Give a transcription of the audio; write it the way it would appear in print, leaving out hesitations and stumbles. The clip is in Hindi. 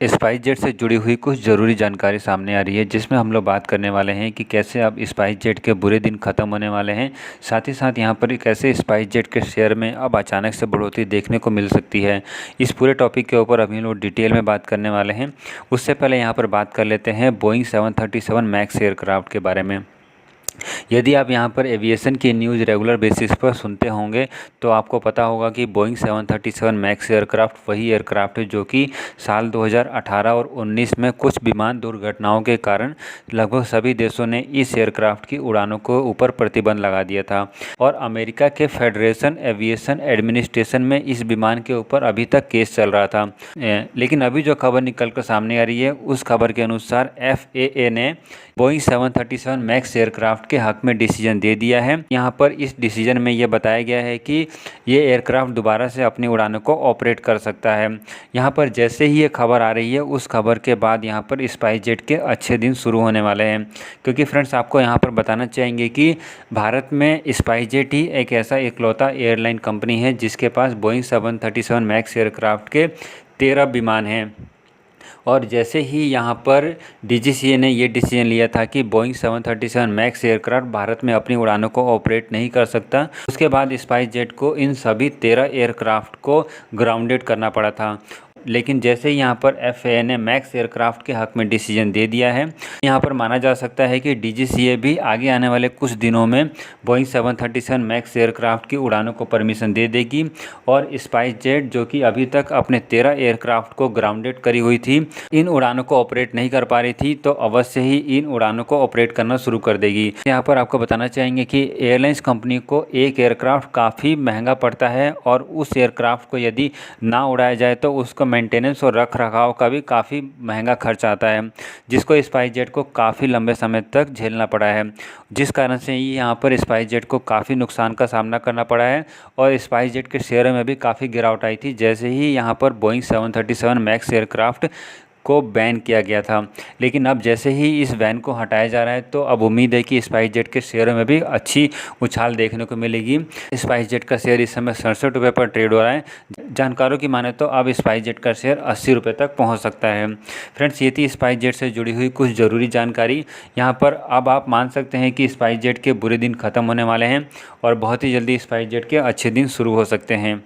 स्पाइस जेट से जुड़ी हुई कुछ ज़रूरी जानकारी सामने आ रही है, जिसमें हम लोग बात करने वाले हैं कि कैसे अब स्पाइस जेट के बुरे दिन ख़त्म होने वाले हैं। साथ ही साथ यहाँ पर कैसे स्पाइस जेट के शेयर में अब अचानक से बढ़ोतरी देखने को मिल सकती है। इस पूरे टॉपिक के ऊपर अभी लोग डिटेल में बात करने वाले हैं। उससे पहले यहाँ पर बात कर लेते हैं बोइंग 737 मैक्स एयरक्राफ्ट के बारे में। यदि आप यहाँ पर एविएशन की न्यूज़ रेगुलर बेसिस पर सुनते होंगे तो आपको पता होगा कि बोइंग 737 मैक्स एयरक्राफ्ट वही एयरक्राफ्ट है जो कि साल 2018 और 19 में कुछ विमान दुर्घटनाओं के कारण लगभग सभी देशों ने इस एयरक्राफ्ट की उड़ानों को ऊपर प्रतिबंध लगा दिया था। और अमेरिका के फेडरेशन एविएशन एडमिनिस्ट्रेशन में इस विमान के ऊपर अभी तक केस चल रहा था। लेकिन अभी जो खबर निकल कर सामने आ रही है उस खबर के अनुसार FAA ने बोइंग 737 मैक्स एयरक्राफ्ट के हक में डिसीजन दे दिया है। यहाँ पर इस डिसीजन में ये बताया गया है कि ये एयरक्राफ्ट दोबारा से अपनी उड़ानों को ऑपरेट कर सकता है। यहाँ पर जैसे ही ये खबर आ रही है उस खबर के बाद यहाँ पर स्पाइस जेट के अच्छे दिन शुरू होने वाले हैं, क्योंकि फ्रेंड्स आपको यहाँ पर बताना चाहेंगे कि भारत में स्पाइस जेट ही एक ऐसा इकलौता एयरलाइन कंपनी है जिसके पास बोइंग 737 मैक्स एयरक्राफ्ट के 13 विमान हैं। और जैसे ही यहाँ पर DGCA ने ये डिसीजन लिया था कि बोइंग 737 मैक्स एयरक्राफ्ट भारत में अपनी उड़ानों को ऑपरेट नहीं कर सकता, उसके बाद स्पाइस जेट को इन सभी 13 एयरक्राफ्ट को ग्राउंडेड करना पड़ा था। लेकिन जैसे ही यहाँ पर FAA ने मैक्स एयरक्राफ्ट के हक में डिसीजन दे दिया है, यहाँ पर माना जा सकता है कि DGCA भी आगे आने वाले कुछ दिनों में बोइंग 737 मैक्स एयरक्राफ्ट की उड़ानों को परमिशन दे देगी। और स्पाइस जेट जो कि अभी तक अपने 13 एयरक्राफ्ट को ग्राउंडेड करी हुई थी, इन उड़ानों को ऑपरेट नहीं कर पा रही थी, तो अवश्य ही इन उड़ानों को ऑपरेट करना शुरू कर देगी। यहाँ पर आपको बताना चाहेंगे कि एयरलाइंस कंपनी को एक एयरक्राफ्ट काफ़ी महंगा पड़ता है और उस एयरक्राफ्ट को यदि ना उड़ाया जाए तो उसको मेंटेनेंस और रख रखाव का भी काफ़ी महंगा खर्च आता है, जिसको स्पाइस जेट को काफ़ी लंबे समय तक झेलना पड़ा है, जिस कारण से यहाँ पर स्पाइस जेट को काफ़ी नुकसान का सामना करना पड़ा है। और स्पाइस जेट के शेयर में भी काफ़ी गिरावट आई थी जैसे ही यहाँ पर बोइंग 737 मैक्स एयरक्राफ्ट को बैन किया गया था। लेकिन अब जैसे ही इस बैन को हटाया जा रहा है तो अब उम्मीद है कि स्पाइस जेट के शेयरों में भी अच्छी उछाल देखने को मिलेगी। स्पाइस जेट का शेयर इस समय 67 रुपये पर ट्रेड हो रहा है। जानकारों की माने तो अब स्पाइस जेट का शेयर 80 रुपये तक पहुंच सकता है। फ्रेंड्स, ये थी स्पाइस जेट से जुड़ी हुई कुछ ज़रूरी जानकारी। यहाँ पर अब आप मान सकते हैं कि स्पाइस जेट के बुरे दिन ख़त्म होने वाले हैं और बहुत ही जल्दी स्पाइस जेट के अच्छे दिन शुरू हो सकते हैं।